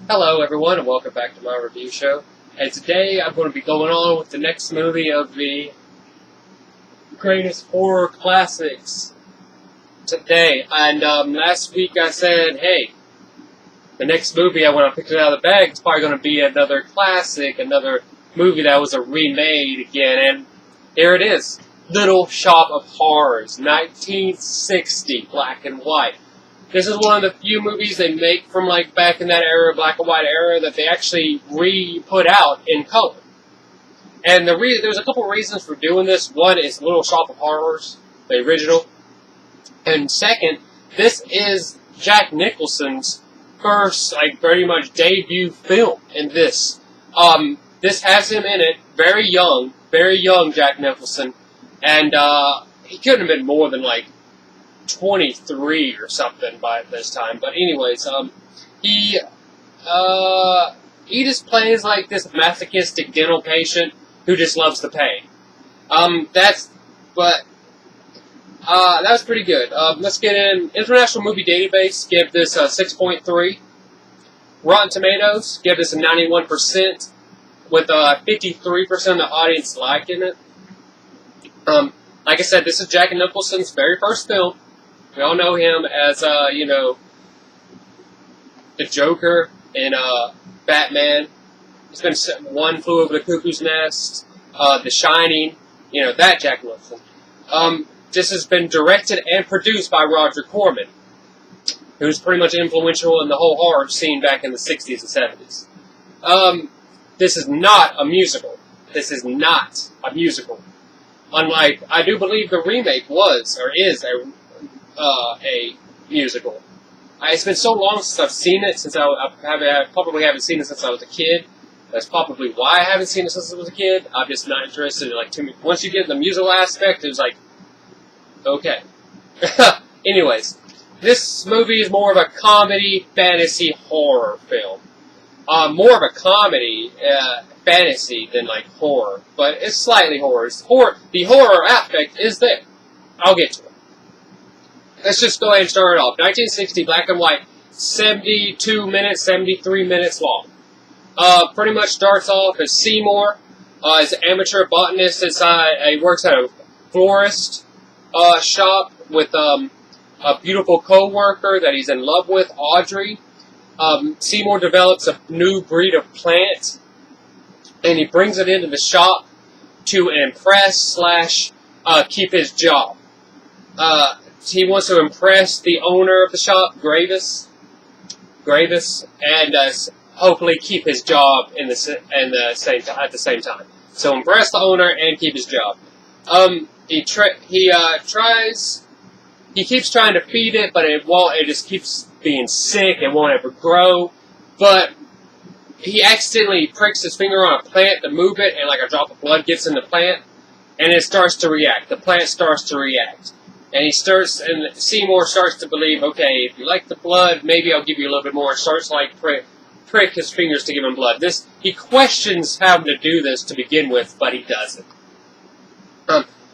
Hello everyone and welcome back to my review show. And today I'm going to be going on with the next movie of the greatest horror classics today. And last week I said, hey, the next movie when I picked it out of the bag is probably going to be another classic, another movie that was a remade again. And here it is, Little Shop of Horrors, 1960, black and white. This is one of the few movies they make from like back in that era, black and white era, that they actually re-put out in color. And there's a couple reasons for doing this. One is Little Shop of Horrors, the original. And second, this is Jack Nicholson's first, like, pretty much debut film in this. This has him in it, very young Jack Nicholson. And he couldn't have been more than like 23 or something by this time, but anyways, he just plays like this masochistic dental patient who just loves the pain. That was pretty good. Let's get in. International Movie Database give this a 6.3. Rotten Tomatoes give this a 91%, with 53% of the audience liking it. Like I said, this is Jack Nicholson's very first film. We all know him as, the Joker in Batman. He's been One Flew Over the Cuckoo's Nest, The Shining, that Jack Nicholson. This has been directed and produced by Roger Corman, who's pretty much influential in the whole horror scene back in the 60s and 70s. This is not a musical. This is not a musical. Unlike, I do believe the remake was, or is, a musical. It's been so long since I've seen it, since I probably haven't seen it since I was a kid. That's probably why I haven't seen it since I was a kid. I'm just not interested in, once you get the musical aspect, it's like, okay. Anyways, this movie is more of a comedy, fantasy, horror film. More of a comedy, fantasy than, horror. But it's slightly horror. The horror aspect is there. I'll get to it. Let's just go ahead and start it off. 1960, black and white, 72 minutes, 73 minutes long. Pretty much starts off as Seymour, is an amateur botanist inside. He works at a florist shop with a beautiful co-worker that he's in love with, Audrey. Seymour develops a new breed of plant, and he brings it into the shop to impress / keep his job. He wants to impress the owner of the shop, Gravis, and hopefully keep his job at the same time. So impress the owner and keep his job. He keeps trying to feed it, but it won't. It just keeps being sick. It won't ever grow. But he accidentally pricks his finger on a plant to move it, and like a drop of blood gets in the plant, and it starts to react. The plant starts to react. And Seymour starts to believe, okay, if you like the blood, maybe I'll give you a little bit more. Starts prick his fingers to give him blood. He questions having to do this to begin with, but he does it.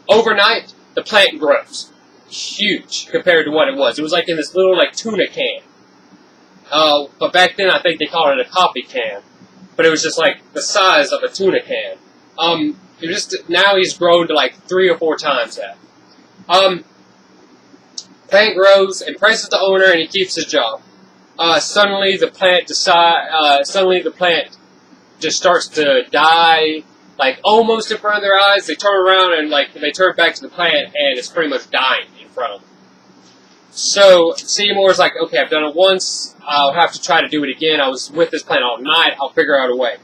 Overnight, the plant grows. Huge compared to what it was. It was in this little tuna can. But back then I think they called it a coffee can. But it was just the size of a tuna can. Now he's grown to 3 or 4 times that. Plant grows, impresses the owner, and he keeps his job. Suddenly the plant just starts to die, almost in front of their eyes. They turn around and they turn back to the plant, and it's pretty much dying in front of them. So Seymour's okay, I've done it once. I'll have to try to do it again. I was with this plant all night. I'll figure out a way.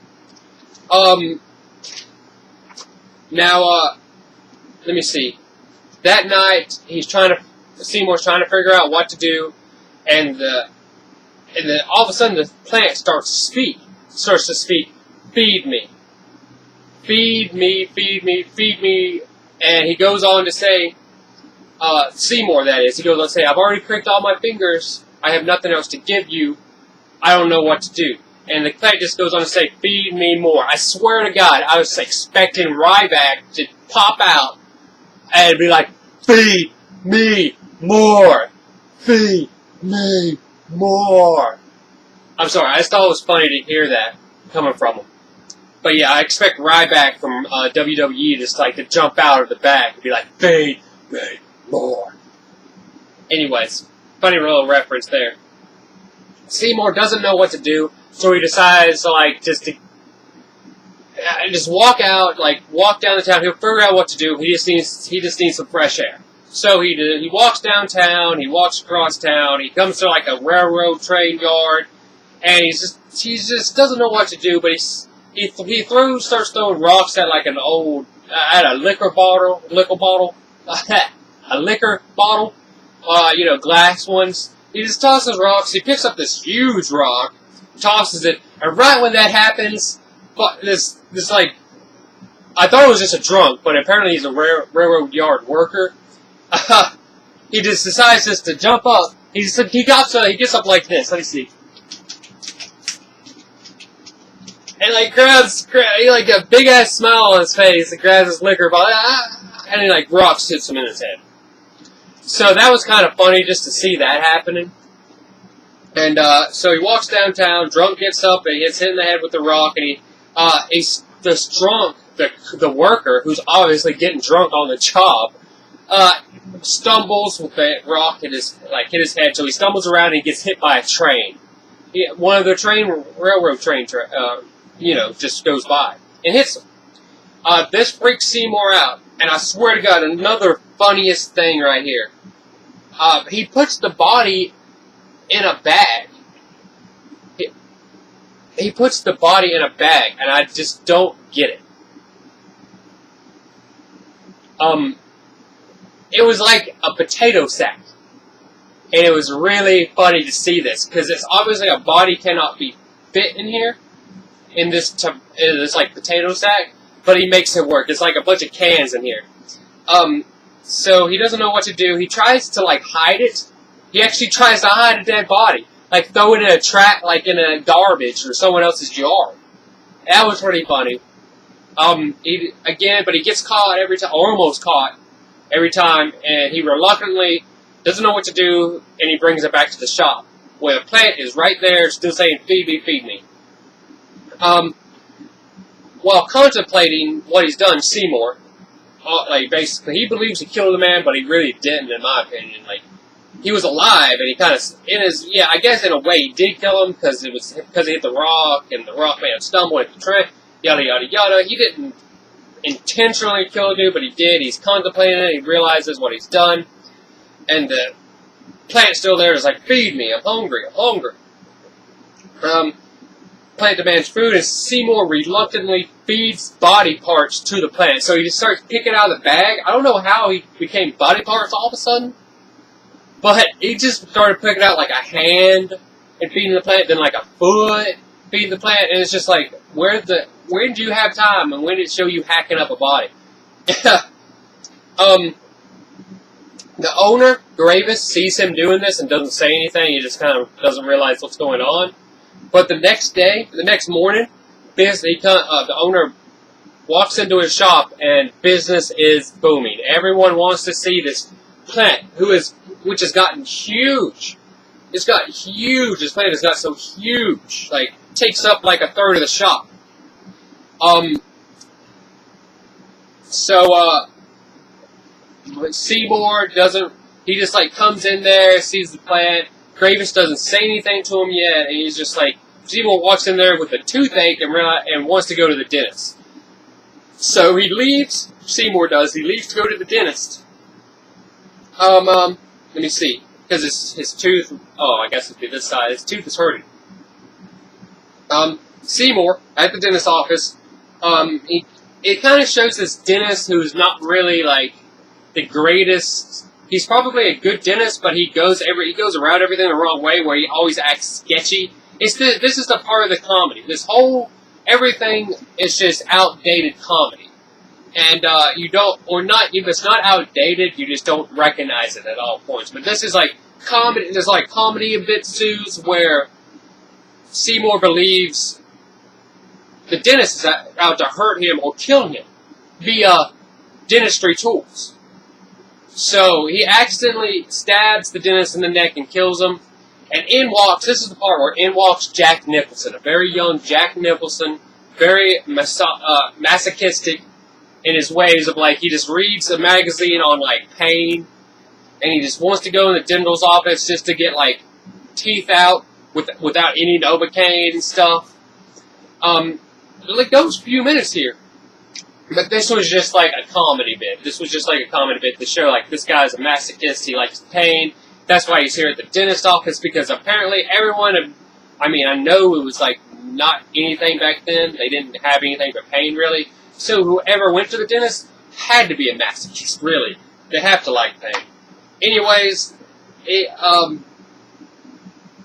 Let me see. That night, Seymour's trying to figure out what to do, and then all of a sudden the plant starts to speak, feed me, feed me, feed me, feed me, and he goes on to say, Seymour that is, he goes on to say, I've already pricked all my fingers, I have nothing else to give you, I don't know what to do. And the plant just goes on to say, feed me more. I swear to God, I was expecting Ryback to pop out and be like, feed me more. Feed me more. I'm sorry, I just thought it was funny to hear that coming from him. But yeah, I expect Ryback from WWE just like to jump out of the back and be like, feed me more. Anyways, funny little reference there. Seymour doesn't know what to do, so he decides like just walk out, like walk down the town. He'll figure out what to do. He just needs some fresh air. So he walks downtown. He walks across town. He comes to like a railroad train yard, and he just doesn't know what to do. But he starts throwing rocks at like at a liquor bottle, glass ones. He just tosses rocks. He picks up this huge rock, tosses it, and right when that happens, but this like, I thought it was just a drunk, but apparently he's a railroad yard worker. He just decides just to jump up. He gets up like this. Let me see. And like he like a big ass smile on his face and grabs his liquor bottle, and he like rocks hits him in his head. So that was kind of funny just to see that happening. And so he walks downtown, drunk, gets up and he gets hit in the head with the rock, and this drunk, the worker who's obviously getting drunk on the job, stumbles with the rock hit his head. So he stumbles around and he gets hit by a train. One of the railroad train, just goes by and hits him. This freaks Seymour out, and I swear to God, another funniest thing right here. He puts the body in a bag. He puts the body in a bag, and I just don't get it. It was like a potato sack. And it was really funny to see this, because it's obviously a body cannot be fit in here, in this like potato sack, but he makes it work. It's like a bunch of cans in here. So he doesn't know what to do. He tries to like hide it. He actually tries to hide a dead body, like throw it in a track, like in a garbage or someone else's yard. That was pretty funny. But he gets caught every time, almost caught every time, and he reluctantly doesn't know what to do, and he brings it back to the shop, where the plant is right there, still saying, feed me, feed me. While contemplating what he's done, Seymour, basically, he believes he killed the man, but he really didn't, in my opinion. Like, he was alive, and he kind of, I guess in a way he did kill him, because he hit the rock, and the rock made him stumble into the train, yada, yada, yada. He didn't intentionally kill the dude, but he did. He's contemplating it, he realizes what he's done, and the plant's still there. It's like, feed me, I'm hungry, I'm hungry. Plant demands food, and Seymour reluctantly feeds body parts to the plant. So he just starts picking out of the bag. I don't know how he became body parts all of a sudden, but he just started picking out like a hand and feeding the plant, then like a foot feeding the plant, and it's just like, when do you have time, and when did it show you hacking up a body? The owner, Gravis, sees him doing this and doesn't say anything. He just kind of doesn't realize what's going on. But the next morning, the owner walks into his shop and business is booming. Everyone wants to see this plant, which has gotten huge. It's gotten huge. This plant has got so huge, like takes up like a third of the shop. But Seymour doesn't. He just like comes in there, sees the plant. Gravis doesn't say anything to him yet, and he's just like, Seymour walks in there with a toothache and wants to go to the dentist. So he leaves. Seymour does. He leaves to go to the dentist. Let me see, because his tooth. Oh, I guess it'd be this side. His tooth is hurting. Seymour at the dentist's office. It kind of shows this dentist who's not really like the greatest. He's probably a good dentist, but he goes around everything the wrong way, where he always acts sketchy. This is the part of the comedy. Everything is just outdated comedy, and if it's not outdated, you just don't recognize it at all points. But this is like comedy. There's like comedy ensues where Seymour believes the dentist is out to hurt him or kill him via dentistry tools. So he accidentally stabs the dentist in the neck and kills him. And in walks, this is the part where in walks Jack Nicholson, a very young Jack Nicholson, very masochistic in his ways of, like, he just reads a magazine on, like, pain, and he just wants to go in the dental's office just to get, like, teeth out without any Novocaine and stuff. Like, those few minutes here. But this was just like a comedy bit. This was just like a comedy bit to show, like, this guy's a masochist, he likes pain. That's why he's here at the dentist office, because apparently everyone, I mean, I know it was, like, not anything back then. They didn't have anything but pain, really. So whoever went to the dentist had to be a masochist, really. They have to like pain. Anyways,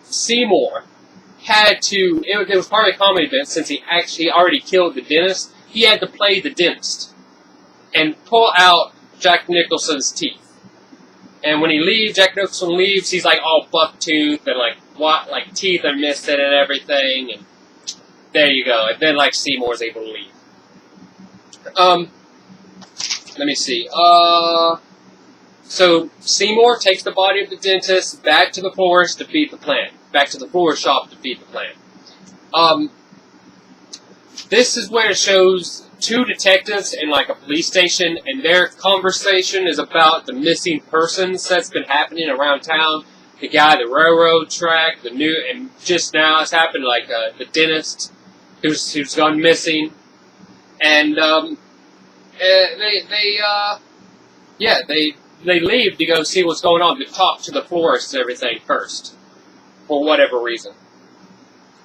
Seymour had to, it was part of the comedy bit, since he actually already killed the dentist, he had to play the dentist and pull out Jack Nicholson's teeth. And when he leaves, Jack Nicholson leaves, he's like all buck-toothed and like teeth are missing and everything, and there you go. And then, like, Seymour's able to leave. Let me see. So Seymour takes the body of the dentist back to the forest to feed the plant. Back to the forest shop to feed the plant. This is where it shows two detectives in, like, a police station, and their conversation is about the missing persons that's been happening around town. The guy at the railroad track, and just now it's happened, like, the dentist who's gone missing. And, they leave to go see what's going on, to talk to the florist and everything first, for whatever reason.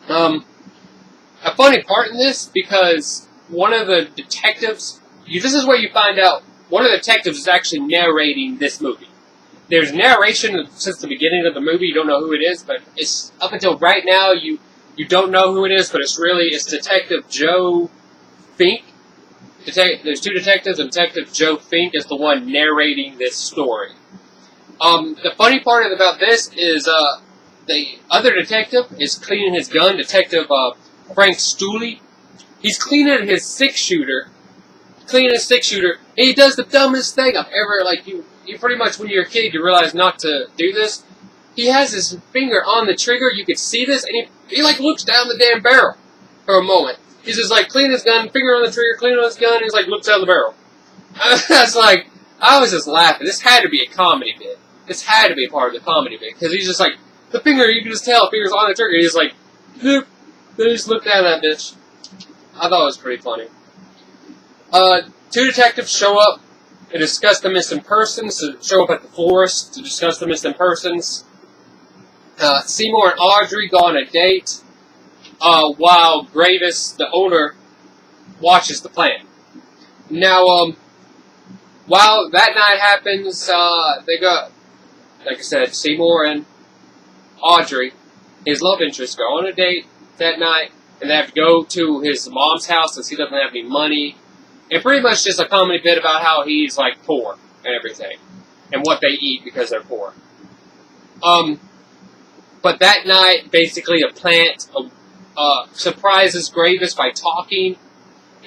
A funny part in this, because one of the detectives, this is where you find out, one of the detectives is actually narrating this movie. There's narration since the beginning of the movie, you don't know who it is, but it's up until right now, you don't know who it is, but it's Detective Joe Fink. There's two detectives, and Detective Joe Fink is the one narrating this story. The funny part about this is the other detective is cleaning his gun, Detective Frank Stooley. He's cleaning his six-shooter, and he does the dumbest thing I've ever, like, you pretty much, when you're a kid, you realize not to do this. He has his finger on the trigger, you can see this, and he like, looks down the damn barrel for a moment. He's just, like, cleaning his gun, finger on the trigger, cleaning on his gun, and he's like, looks down the barrel. That's like, I was just laughing. This had to be a comedy bit. This had to be a part of the comedy bit, because he's just like, the finger, you can just tell, finger's on the trigger, he's like, whoop, then he just looked down at that bitch. I thought it was pretty funny. Two detectives show up to discuss the missing persons, to show up at the forest to discuss the missing persons. Seymour and Audrey go on a date, while Gravis, the owner, watches the plant. Now, while that night happens, they go, like I said, Seymour and Audrey, his love interest, go on a date that night, and they have to go to his mom's house since he doesn't have any money. And pretty much just a comedy bit about how he's, like, poor and everything. And what they eat because they're poor. But that night, basically, the plant surprises Gravis by talking.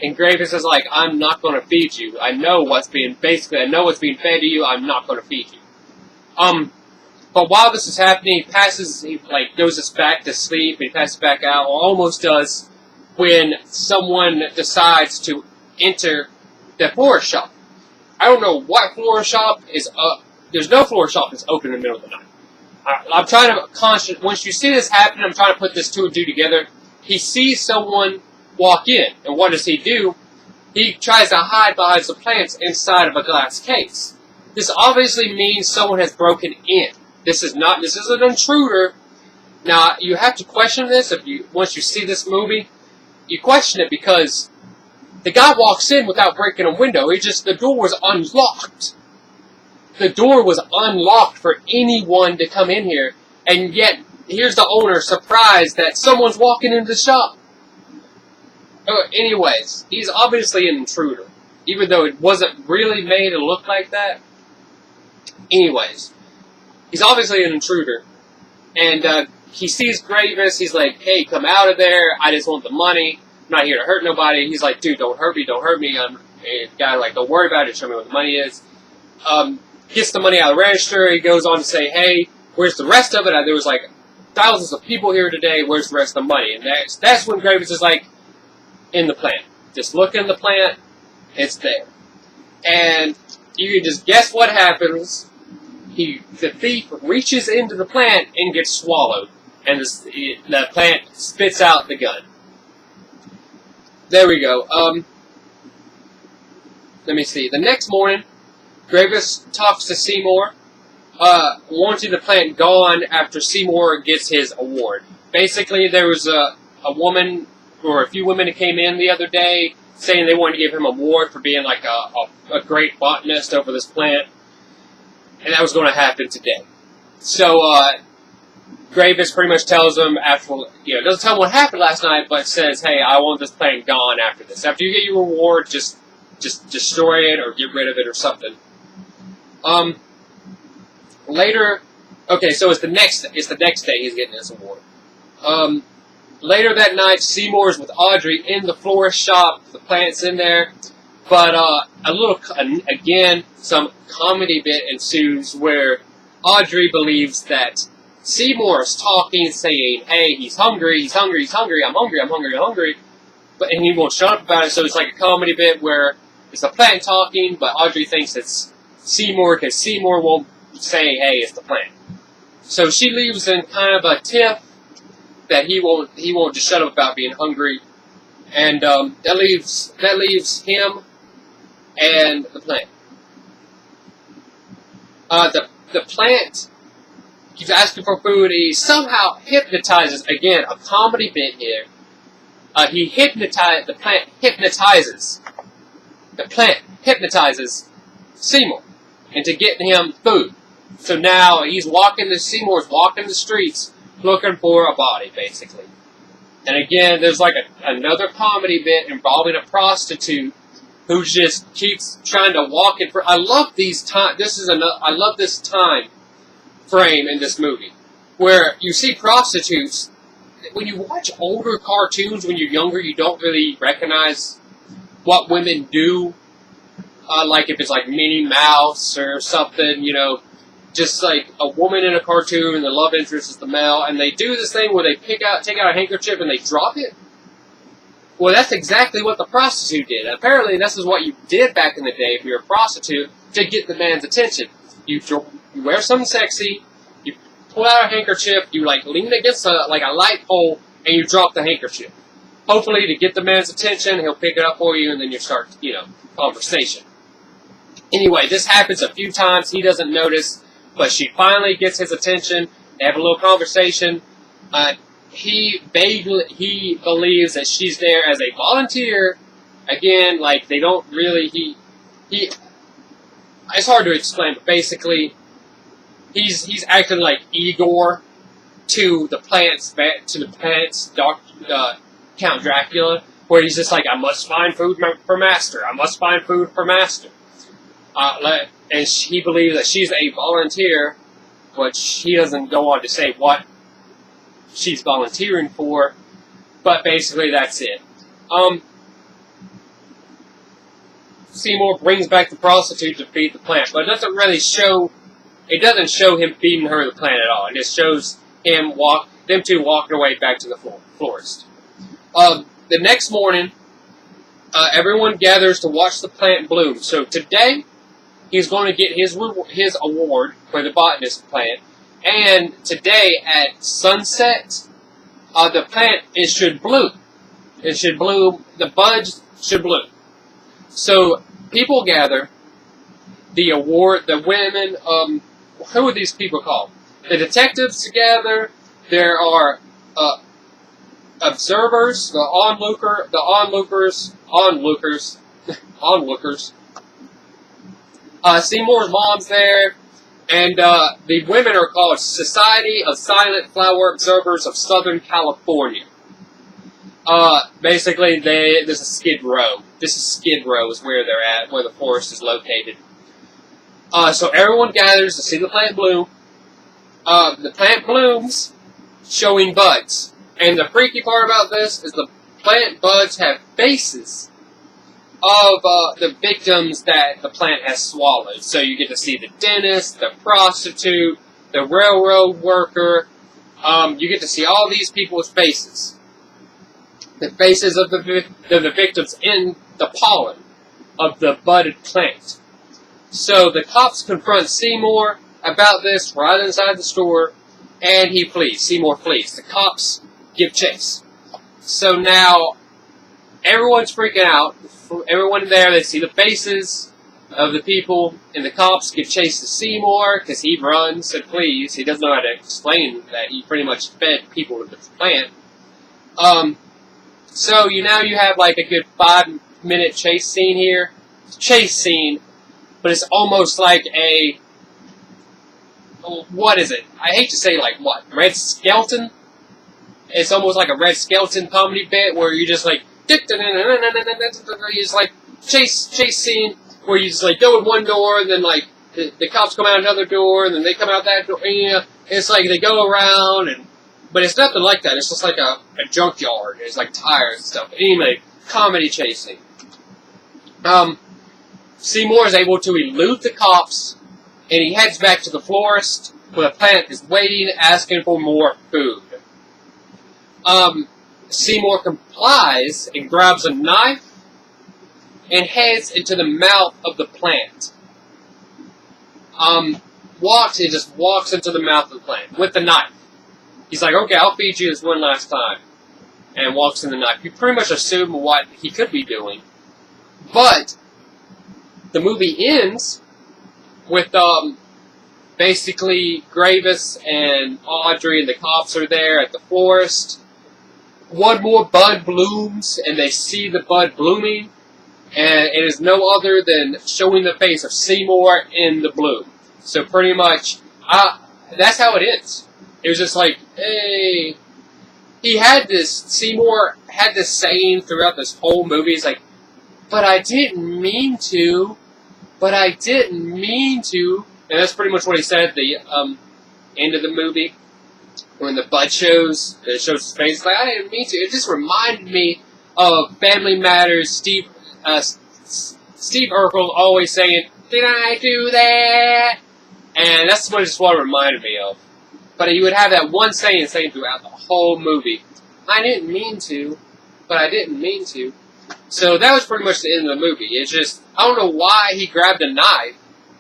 And Gravis is like, I'm not going to feed you. I know what's being fed to you. I'm not going to feed you. But while this is happening, he goes back to sleep, and he passes back out, or almost does, when someone decides to enter the florist shop. I don't know what florist shop is up. There's no florist shop that's open in the middle of the night. I'm trying to, once you see this happen, I'm trying to put this two and two together. He sees someone walk in, and what does he do? He tries to hide behind some plants inside of a glass case. This obviously means someone has broken in. This is an intruder. Now, you have to question this once you see this movie. You question it because the guy walks in without breaking a window. The door was unlocked. The door was unlocked for anyone to come in here, and yet, here's the owner surprised that someone's walking into the shop. Anyways, he's obviously an intruder, even though it wasn't really made to look like that. Anyways, he's obviously an intruder, and he sees Gravis. He's like, hey, come out of there. I just want the money. I'm not here to hurt nobody. He's like, dude, don't hurt me. And the guy, like, don't worry about it. Show me what the money is. Gets the money out of the register. He goes on to say, hey, where's the rest of it? There was, like, thousands of people here today. Where's the rest of the money? And that's when Graves is like, in the plant. Just look in the plant. It's there. And you can just guess what happens. The thief reaches into the plant and gets swallowed. And the plant spits out the gun. There we go. Let me see. The next morning, Graves talks to Seymour, wanting the plant gone after Seymour gets his award. Basically, there was a woman, or a few women that came in the other day, saying they wanted to give him an award for being like a great botanist over this plant. And that was going to happen today. So, Graves pretty much tells him after, doesn't tell him what happened last night, but says, hey, I want this plant gone after this. After you get your reward, just destroy it or get rid of it or something. Later, okay, so it's the next day he's getting this award. Later that night, Seymour's with Audrey in the florist shop. The plant's in there. But, again, some comedy bit ensues where Audrey believes that Seymour is talking, saying, hey, he's hungry, I'm hungry. And he won't shut up about it, so it's like a comedy bit where it's the plant talking, but Audrey thinks it's Seymour, because Seymour won't say, hey, it's the plant. So she leaves in kind of a tiff that he won't just shut up about being hungry, and that leaves him and the plant. The plant keeps asking for food. He somehow hypnotizes, again, a comedy bit here. The plant hypnotizes Seymour into getting him food. So now Seymour's walking the streets looking for a body, basically. And again, there's like another comedy bit involving a prostitute who just keeps trying to walk in. I love I love this time frame in this movie, where you see prostitutes. When you watch older cartoons when you're younger, you don't really recognize what women do. Like if it's like Minnie Mouse or something, just like a woman in a cartoon and the love interest is the male, and they do this thing where they take out a handkerchief and they drop it. Well, that's exactly what the prostitute did. Apparently, this is what you did back in the day if you're a prostitute to get the man's attention. You wear something sexy, you pull out a handkerchief, you lean against a light pole, and you drop the handkerchief. Hopefully, to get the man's attention, he'll pick it up for you, and then you start, conversation. Anyway, this happens a few times. He doesn't notice, but she finally gets his attention. They have a little conversation. He believes that she's there as a volunteer. Again, they don't really. It's hard to explain, but basically, he's acting like Igor to the plant's Count Dracula, where he's just like, I must find food for master. I must find food for master. And he believes that she's a volunteer, but he doesn't go on to say what she's volunteering for, but basically that's it. Seymour brings back the prostitute to feed the plant, but it doesn't show him feeding her the plant at all. It just shows them two walking away back to the florist. The next morning, everyone gathers to watch the plant bloom. So today, he's going to get his award for the botanist plant. And today at sunset, the plant should bloom. It should bloom. The buds should bloom. So people gather. The women. Who are these people called? The detectives gather. There are observers, the onlookers. Seymour's mom's there, and the women are called Society of Silent Flower Observers of Southern California. Basically, this is Skid Row. This is Skid Row is where they're at, where the forest is located. So everyone gathers to see the plant bloom. The plant blooms, showing buds. And the freaky part about this is the plant buds have faces of the victims that the plant has swallowed. So you get to see the dentist, the prostitute, the railroad worker, you get to see all these people's faces. The faces of the victims in the pollen of the budded plant. So the cops confront Seymour about this right inside the store, and he flees. Seymour flees. The cops give chase. So now everyone's freaking out. Everyone there, they see the faces of the people, and the cops give chase to Seymour because he runs and flees. He doesn't know how to explain that he pretty much fed people to the plant. So now you have like a good 5-minute chase scene here. Chase scene, but it's almost like a, what is it? I hate to say like what? Red Skelton? It's almost like a Red Skelton comedy bit where you just like, you just like chase scene where you just like go in one door and then like the cops come out another door and then they come out that door. And, it's like they go around but it's nothing like that. It's just like a junkyard. It's like tires and stuff. Anyway, comedy chasing. Seymour is able to elude the cops, and he heads back to the florist where the plant is waiting, asking for more food. Seymour complies and grabs a knife and heads into the mouth of the plant. He just walks into the mouth of the plant with the knife. He's like, okay, I'll feed you this one last time. And walks in the knife. You pretty much assume what he could be doing. But the movie ends with basically Gravis and Audrey and the cops are there at the florist. One more bud blooms, and they see the bud blooming, and it is no other than showing the face of Seymour in the bloom. So pretty much, that's how it ends. It was just like, hey, Seymour had this saying throughout this whole movie. He's like, but I didn't mean to. And that's pretty much what he said at the end of the movie. When the bud shows his face. It's like, I didn't mean to. It just reminded me of Family Matters. Steve Urkel always saying, did I do that? And that's what it reminded me of. But he would have that one saying throughout the whole movie. I didn't mean to, but I didn't mean to. So that was pretty much the end of the movie. It's just, I don't know why he grabbed a knife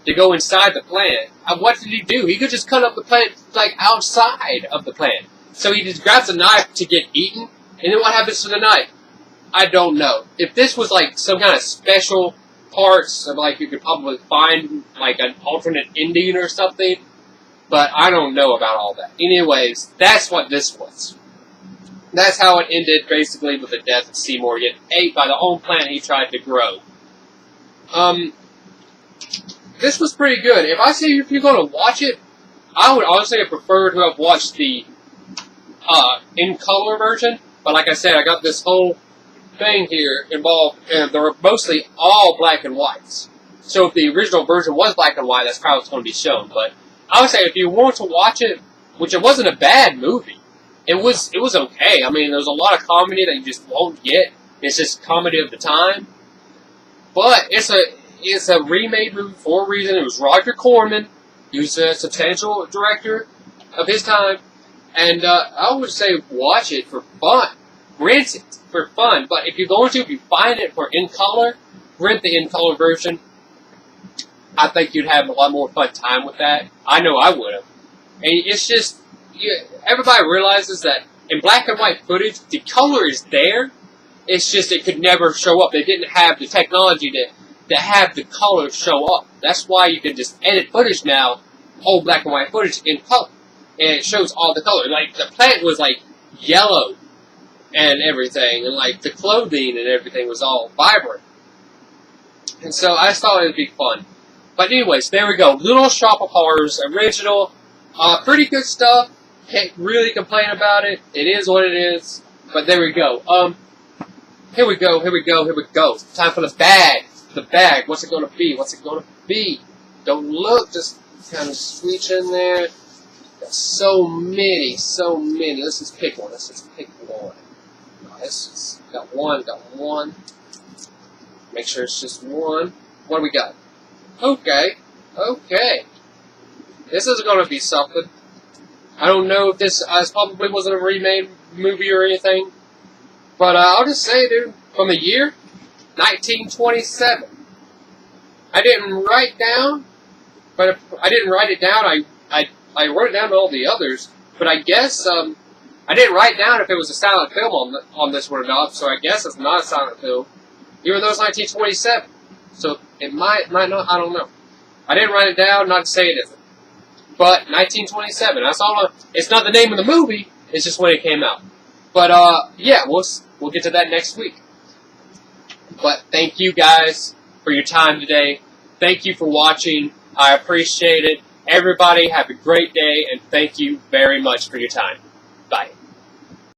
to go inside the plant. What did he do? He could just cut up the plant, like, outside of the plant. So he just grabs a knife to get eaten, and then what happens to the knife? I don't know. If this was, like, some kind of special parts, of, like, you could probably find, like, an alternate ending or something, but I don't know about all that. Anyways, that's what this was. That's how it ended, basically, with the death of Seymour getting ate by the own plant he tried to grow. This was pretty good. If you're going to watch it, I would honestly prefer to have watched the in color version. But like I said, I got this whole thing here involved, and they're mostly all black and whites. So if the original version was black and white, that's probably what's going to be shown. But I would say if you want to watch it, which it wasn't a bad movie, it was okay. I mean, there's a lot of comedy that you just won't get. It's just comedy of the time. But it's a remade movie for a reason. It was Roger Corman. He was a substantial director of his time. And I would say watch it for fun. Rent it for fun. But if you find it for in color, rent the in color version. I think you'd have a lot more fun time with that. I know I would have. And it's just, everybody realizes that in black and white footage, the color is there. It's just it could never show up. They didn't have the technology to have the color show up. That's why you can just edit footage now, whole black and white footage in color. And it shows all the color. Like, the plant was, like, yellow and everything. And, like, the clothing and everything was all vibrant. And so I just thought it would be fun. But anyways, there we go. Little Shop of Horrors, original. Pretty good stuff. Can't really complain about it. It is what it is. But there we go. Here we go. Time for the bag. The bag. What's it going to be? Don't look. Just kind of switch in there. Got so many. Let's just pick one. Nice. Got one. Make sure it's just one. What do we got? Okay. This is going to be something. I don't know if this probably wasn't a remade movie or anything, but I'll just say, dude, from the year 1927. I didn't write down, but I didn't write it down. I wrote it down to all the others, but I guess I didn't write down if it was a silent film on this one or not. So I guess it's not a silent film, even though it's 1927. So it might not. I don't know. I didn't write it down, not to say it isn't. But 1927. That's all. It's not the name of the movie. It's just when it came out. But yeah, we'll get to that next week. But thank you guys for your time today. Thank you for watching. I appreciate it. Everybody have a great day, and thank you very much for your time.